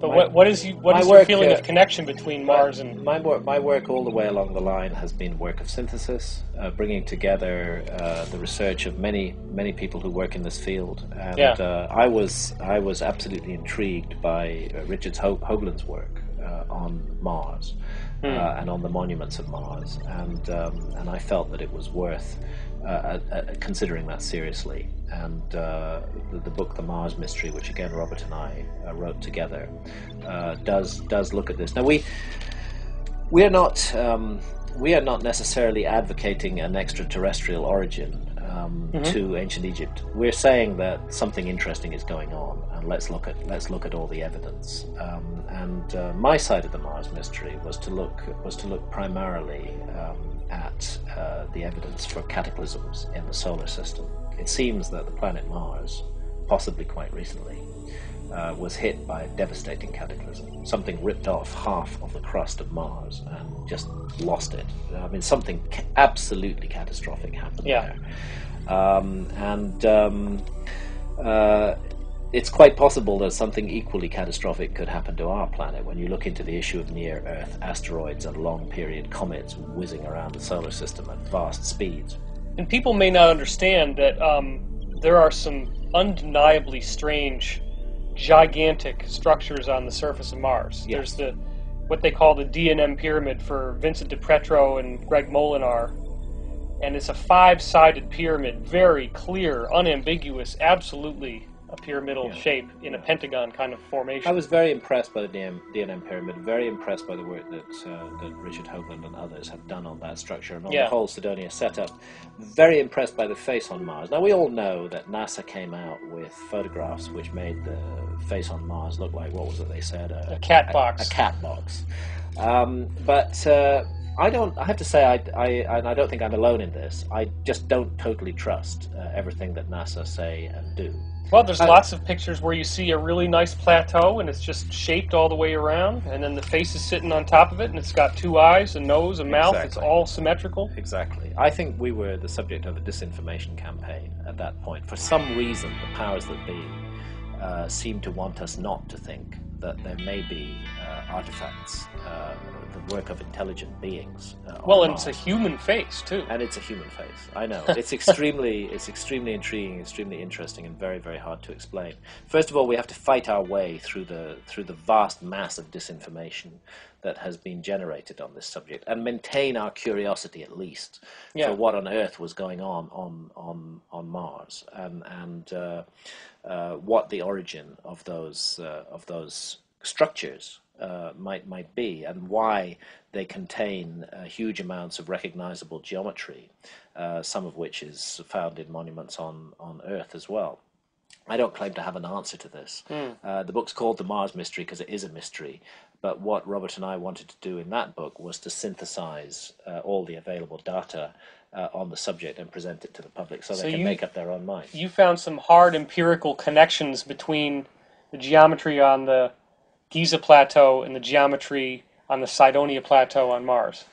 But what is your feeling of connection between Mars and... My work all the way along the line has been work of synthesis, bringing together the research of many people who work in this field. And I was absolutely intrigued by Richard Hoagland's work on Mars and on the monuments of Mars, and I felt that it was worth considering that seriously. And the book The Mars Mystery, which again Robert and I wrote together, does look at this. Now we are not necessarily advocating an extraterrestrial origin to ancient Egypt. We're saying that something interesting is going on, and let's look at all the evidence. My side of the Mars Mystery was to look primarily at the evidence for cataclysms in the solar system. It seems that the planet Mars, possibly quite recently, was hit by a devastating cataclysm. Something ripped off half of the crust of Mars and just lost it. I mean, something absolutely catastrophic happened there. It's quite possible that something equally catastrophic could happen to our planet when you look into the issue of near-Earth asteroids and long-period comets whizzing around the solar system at vast speeds. And people may not understand that there are some undeniably strange, gigantic structures on the surface of Mars. Yes. There's what they call the D&M pyramid for Vincent DiPietro and Greg Molinar. And it's a 5-sided pyramid, very clear, unambiguous, absolutely a pyramidal shape in a pentagon kind of formation. I was very impressed by the D&M pyramid, very impressed by the work that Richard Hoagland and others have done on that structure and on the whole Cydonia setup. Very impressed by the face on Mars. Now, we all know that NASA came out with photographs which made the face on Mars look like, what was it they said? A cat box. A cat box. But I have to say, and I don't think I'm alone in this, I just don't totally trust everything that NASA say and do. Well, there's lots of pictures where you see a really nice plateau and it's just shaped all the way around, and then the face is sitting on top of it and it's got 2 eyes, a nose, a mouth. It's all symmetrical. Exactly. I think we were the subject of a disinformation campaign at that point. For some reason, the powers that be seem to want us not to think that there may be artifacts, the work of intelligent beings. Well, and it's a human face too. And it's a human face. I know. It's extremely intriguing, extremely interesting, and very, very hard to explain. First of all, we have to fight our way through the vast mass of disinformation that has been generated on this subject, and maintain our curiosity at least for what on earth was going on Mars, and what the origin of those structures might be, and why they contain huge amounts of recognizable geometry, some of which is found in monuments on Earth as well. I don't claim to have an answer to this. The book's called The Mars Mystery because it is a mystery, but what Robert and I wanted to do in that book was to synthesize all the available data on the subject and present it to the public so they can make up their own mind. You found some hard empirical connections between the geometry on the Giza Plateau and the geometry on the Cydonia Plateau on Mars.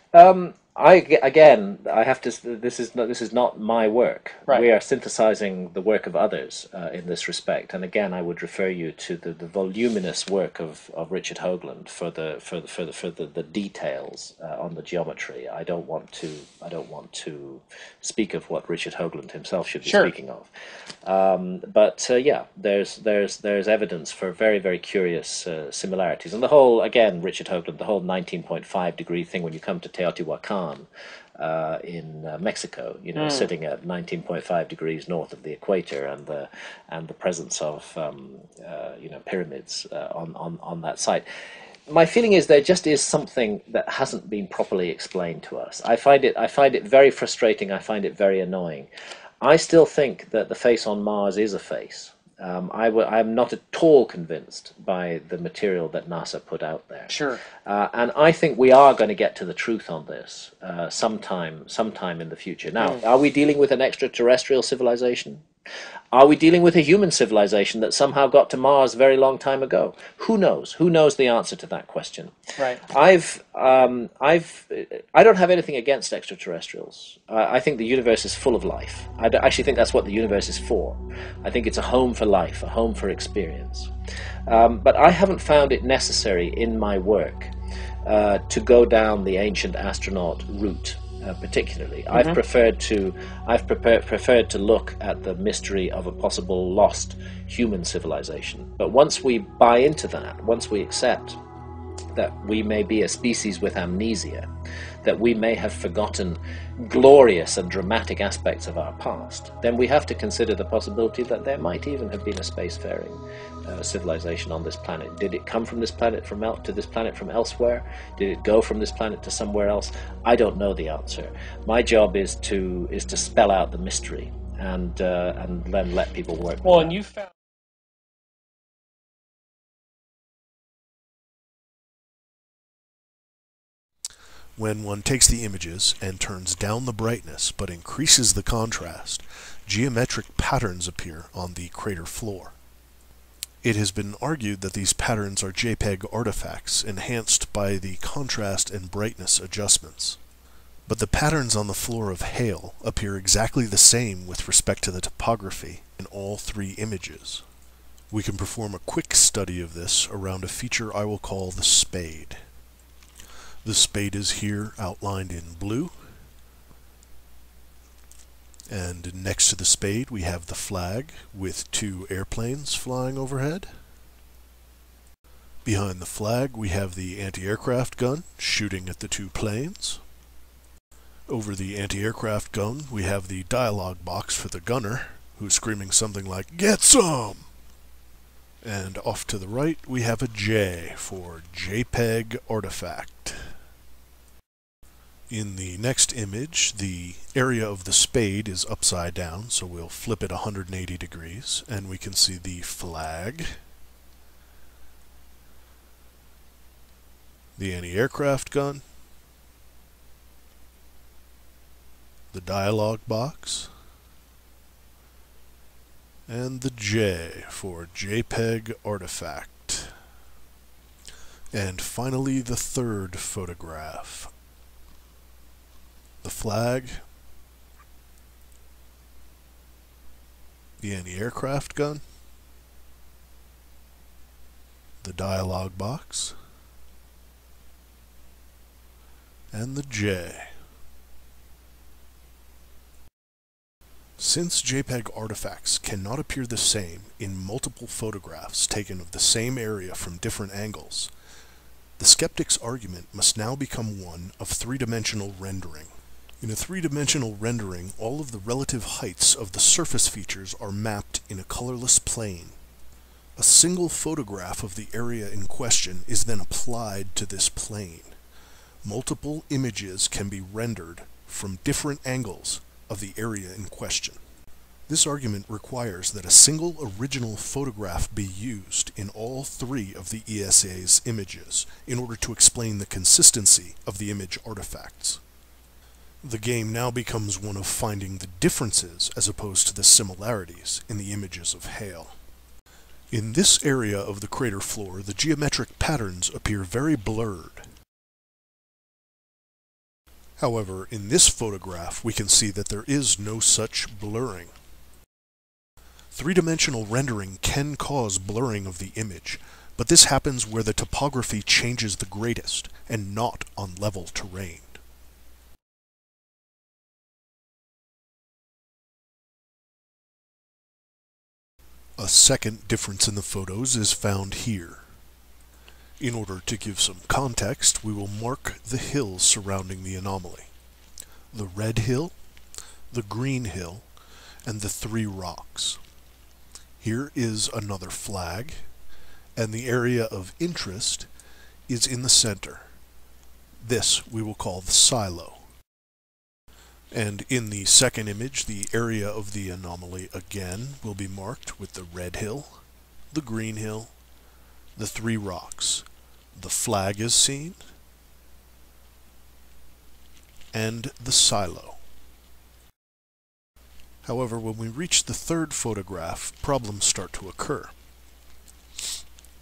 I have to. This is not my work. Right. We are synthesizing the work of others in this respect. And again, I would refer you to the voluminous work of Richard Hoagland for the details on the geometry. I don't want to speak of what Richard Hoagland himself should be speaking of. But there's evidence for very, very curious similarities. And the whole, again, Richard Hoagland, the whole 19.5 degree thing when you come to Teotihuacan in Mexico, sitting at 19.5 degrees north of the equator, and the presence of pyramids on that site. My feeling is there just is something that hasn't been properly explained to us. I find it very frustrating. I find it very annoying. I still think that the face on Mars is a face. I'm not at all convinced by the material that NASA put out there. Sure. And I think we are going to get to the truth on this sometime in the future. Now, are we dealing with an extraterrestrial civilization? Are we dealing with a human civilization that somehow got to Mars a very long time ago? Who knows? Who knows the answer to that question? Right. I don't have anything against extraterrestrials. I think the universe is full of life. I actually think that's what the universe is for. I think it's a home for life, a home for experience. But I haven't found it necessary in my work to go down the ancient astronaut route. Particularly, I've preferred to look at the mystery of a possible lost human civilization. But once we buy into that, once we accept that we may be a species with amnesia, that we may have forgotten glorious and dramatic aspects of our past, then we have to consider the possibility that there might even have been a spacefaring civilization on this planet. Did it come from this planet to this planet from elsewhere? Did it go from this planet to somewhere else? I don't know the answer. My job is to spell out the mystery and then let people work. Well, and you found. When one takes the images and turns down the brightness but increases the contrast, geometric patterns appear on the crater floor. It has been argued that these patterns are JPEG artifacts enhanced by the contrast and brightness adjustments. But the patterns on the floor of Hale appear exactly the same with respect to the topography in all three images. We can perform a quick study of this around a feature I will call the spade. The spade is here outlined in blue. And next to the spade we have the flag with two airplanes flying overhead. Behind the flag we have the anti-aircraft gun shooting at the two planes. Over the anti-aircraft gun we have the dialogue box for the gunner, who's screaming something like, "Get some!" And off to the right we have a J for JPEG artifact. In the next image, the area of the spade is upside down, so we'll flip it 180 degrees, and we can see the flag, the anti-aircraft gun, the dialogue box, and the J for JPEG artifact. And finally, the third photograph. The flag, the anti-aircraft gun, the dialogue box, and the J. Since JPEG artifacts cannot appear the same in multiple photographs taken of the same area from different angles, the skeptic's argument must now become one of three-dimensional rendering. In a three-dimensional rendering, all of the relative heights of the surface features are mapped in a colorless plane. A single photograph of the area in question is then applied to this plane. Multiple images can be rendered from different angles of the area in question. This argument requires that a single original photograph be used in all three of the ESA's images in order to explain the consistency of the image artifacts. The game now becomes one of finding the differences as opposed to the similarities in the images of Hale. In this area of the crater floor, the geometric patterns appear very blurred. However, in this photograph we can see that there is no such blurring. Three-dimensional rendering can cause blurring of the image, but this happens where the topography changes the greatest and not on level terrain. A second difference in the photos is found here. In order to give some context, we will mark the hills surrounding the anomaly. The red hill, the green hill, and the three rocks. Here is another flag, and the area of interest is in the center. This we will call the silo. And in the second image, the area of the anomaly again will be marked with the red hill, the green hill, the three rocks. The flag is seen, and the silo. However, when we reach the third photograph, problems start to occur.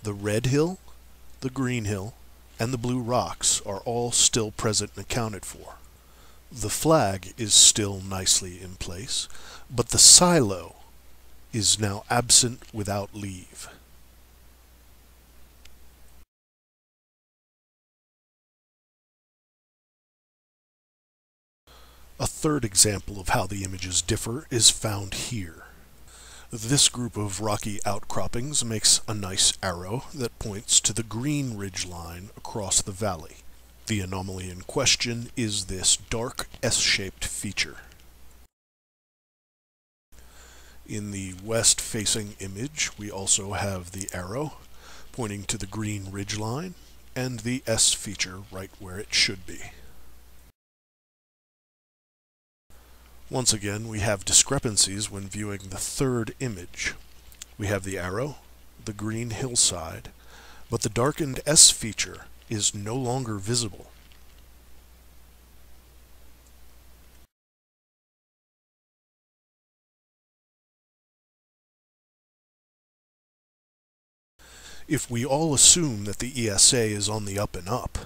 The red hill, the green hill, and the blue rocks are all still present and accounted for. The flag is still nicely in place, but the silo is now absent without leave. A third example of how the images differ is found here. This group of rocky outcroppings makes a nice arrow that points to the green ridge line across the valley. The anomaly in question is this dark S-shaped feature. In the west-facing image, we also have the arrow pointing to the green ridge line and the S feature right where it should be. Once again, we have discrepancies when viewing the third image. We have the arrow, the green hillside, but the darkened S feature is no longer visible. If we all assume that the ESA is on the up and up,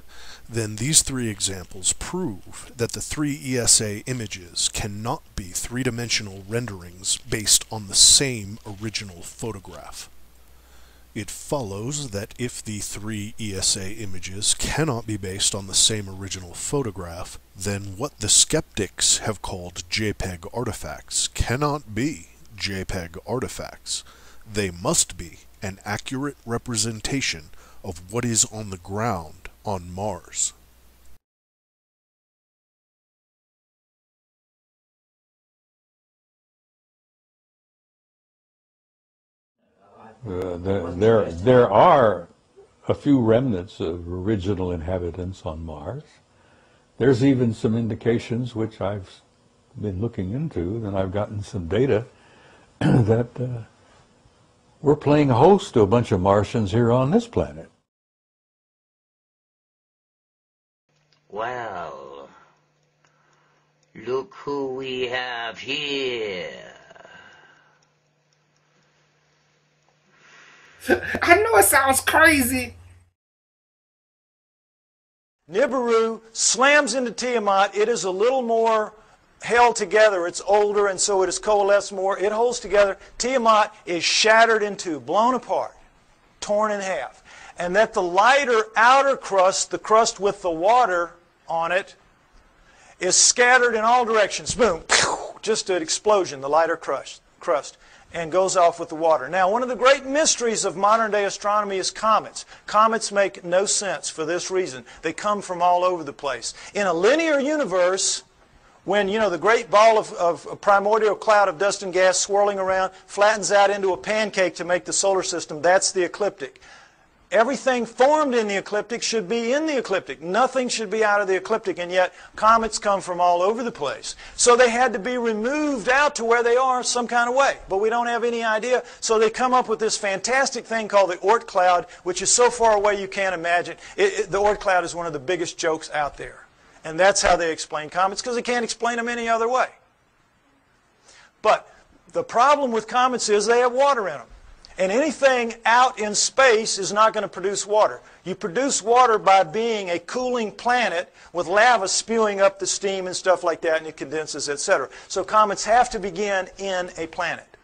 then these three examples prove that the three ESA images cannot be three-dimensional renderings based on the same original photograph. It follows that if the three ESA images cannot be based on the same original photograph, then what the skeptics have called JPEG artifacts cannot be JPEG artifacts. They must be an accurate representation of what is on the ground on Mars. There are a few remnants of original inhabitants on Mars. There's even some indications, which I've been looking into, and I've gotten some data that we're playing host to a bunch of Martians here on this planet. Well, look who we have here. I know it sounds crazy. Nibiru slams into Tiamat. It is a little more held together. It's older, and so it is coalesced more. It holds together. Tiamat is shattered in two, blown apart, torn in half. And that the lighter outer crust, the crust with the water on it, is scattered in all directions. Boom, just an explosion, the lighter crust, and goes off with the water. Now, one of the great mysteries of modern-day astronomy is comets. Comets make no sense for this reason. They come from all over the place. In a linear universe, when, the great ball of a primordial cloud of dust and gas swirling around flattens out into a pancake to make the solar system, that's the ecliptic. Everything formed in the ecliptic should be in the ecliptic. Nothing should be out of the ecliptic, and yet comets come from all over the place. So they had to be removed out to where they are some kind of way, but we don't have any idea. So they come up with this fantastic thing called the Oort cloud, which is so far away you can't imagine. The Oort cloud is one of the biggest jokes out there. And that's how they explain comets, because they can't explain them any other way. But the problem with comets is they have water in them. And anything out in space is not going to produce water. You produce water by being a cooling planet with lava spewing up the steam and stuff like that, and it condenses, etc. So comets have to begin in a planet.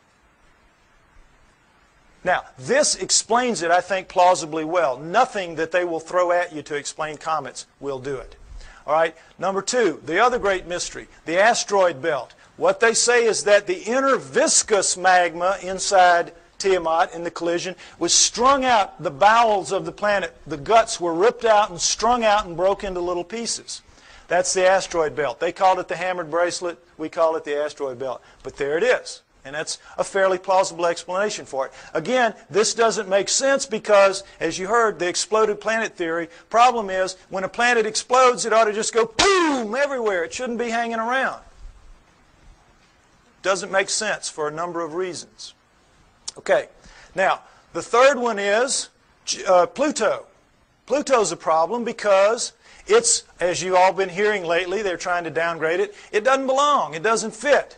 Now, this explains it, I think, plausibly well. Nothing that they will throw at you to explain comets will do it. All right. Number two, the other great mystery, the asteroid belt. What they say is that the inner viscous magma inside Tiamat in the collision was strung out the bowels of the planet. The guts were ripped out and strung out and broke into little pieces. That's the asteroid belt. They called it the hammered bracelet. We call it the asteroid belt. But there it is. And that's a fairly plausible explanation for it. Again, this doesn't make sense because, as you heard, the exploded planet theory. Problem is, when a planet explodes, it ought to just go boom everywhere. It shouldn't be hanging around. Doesn't make sense for a number of reasons. Okay, now, the third one is Pluto. Pluto's a problem because it's, as you've all been hearing lately, they're trying to downgrade it. It doesn't belong. It doesn't fit.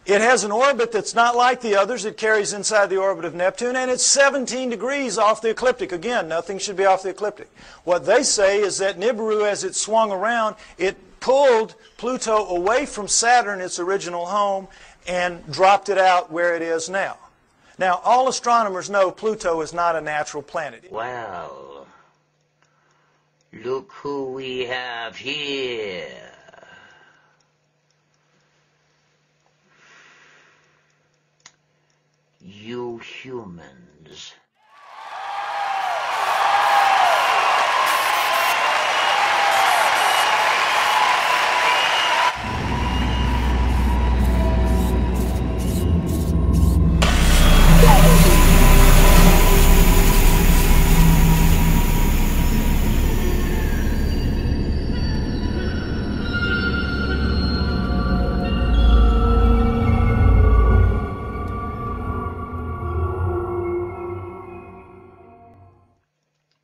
It has an orbit that's not like the others. It carries inside the orbit of Neptune, and it's 17 degrees off the ecliptic. Again, nothing should be off the ecliptic. What they say is that Nibiru, as it swung around, it pulled Pluto away from Saturn, its original home, and dropped it out where it is now. Now, all astronomers know Pluto is not a natural planet. Well, look who we have here. You humans.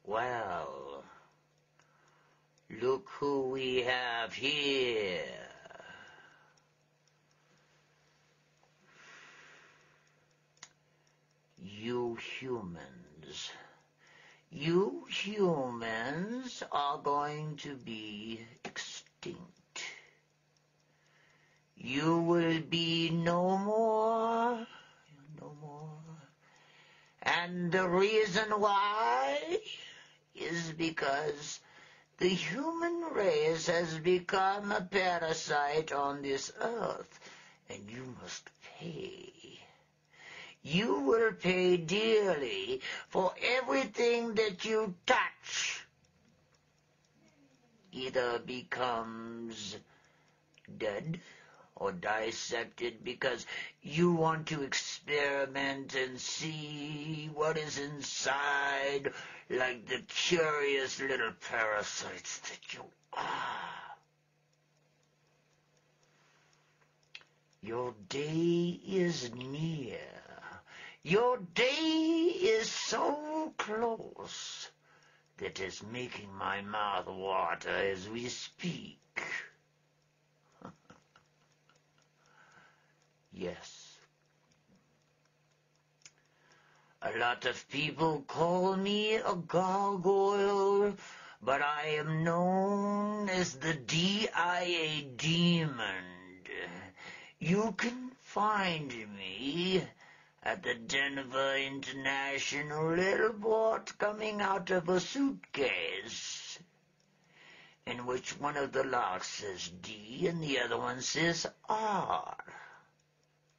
Well, look who we have here. You humans. You humans are going to be extinct. You will be no more. And the reason why is because the human race has become a parasite on this earth, and you must pay. You will pay dearly for everything that you touch. Either becomes dead or dissected because you want to experiment and see what is inside, like the curious little parasites that you are. Your day is near. Your day is so close that it's making my mouth water as we speak. Yes. A lot of people call me a gargoyle, but I am known as the DIA Demon. You can find me at the Denver International Airport coming out of a suitcase, in which one of the locks says D and the other one says R.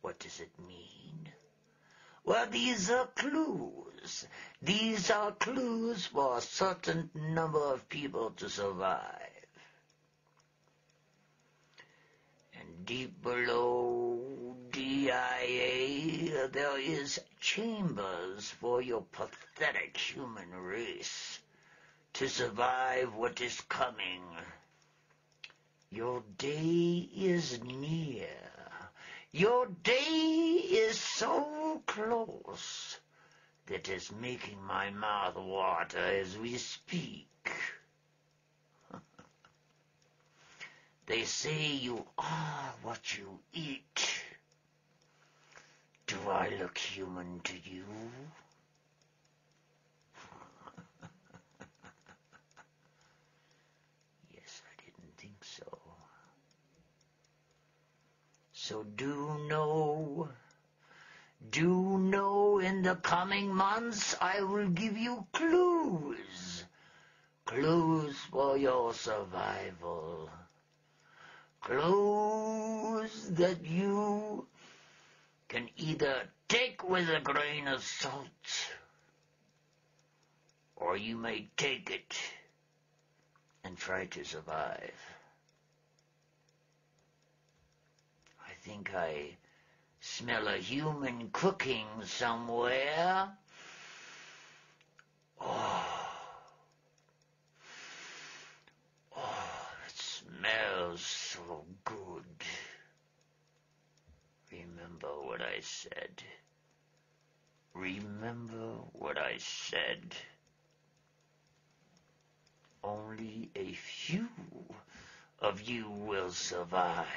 What does it mean? Well, these are clues. These are clues for a certain number of people to survive. And deep below DIA, there is chambers for your pathetic human race to survive what is coming. Your day is near. Your day is so close that it's making my mouth water as we speak. They say you are what you eat. Do I look human to you? Yes, I didn't think so. So do know in the coming months I will give you clues. Clues for your survival. Clues that you can either take with a grain of salt, or you may take it and try to survive. I think I smell a human cooking somewhere. Oh, it smells so good. Remember what I said. Remember what I said. Only a few of you will survive.